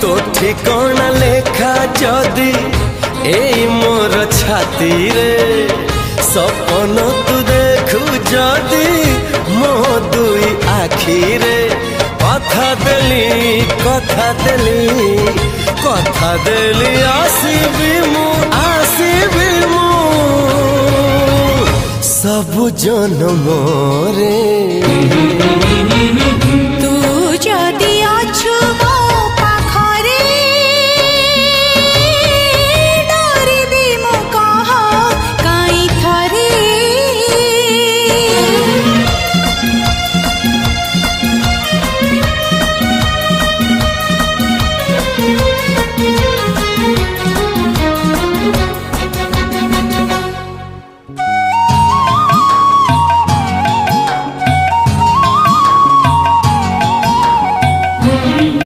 तो ठिकाना लेखा जदि ए मोर छाती रे सपन तू देखु जदि मो दुई आखी रे कथा देली आसीबी मु सब जन्म रे।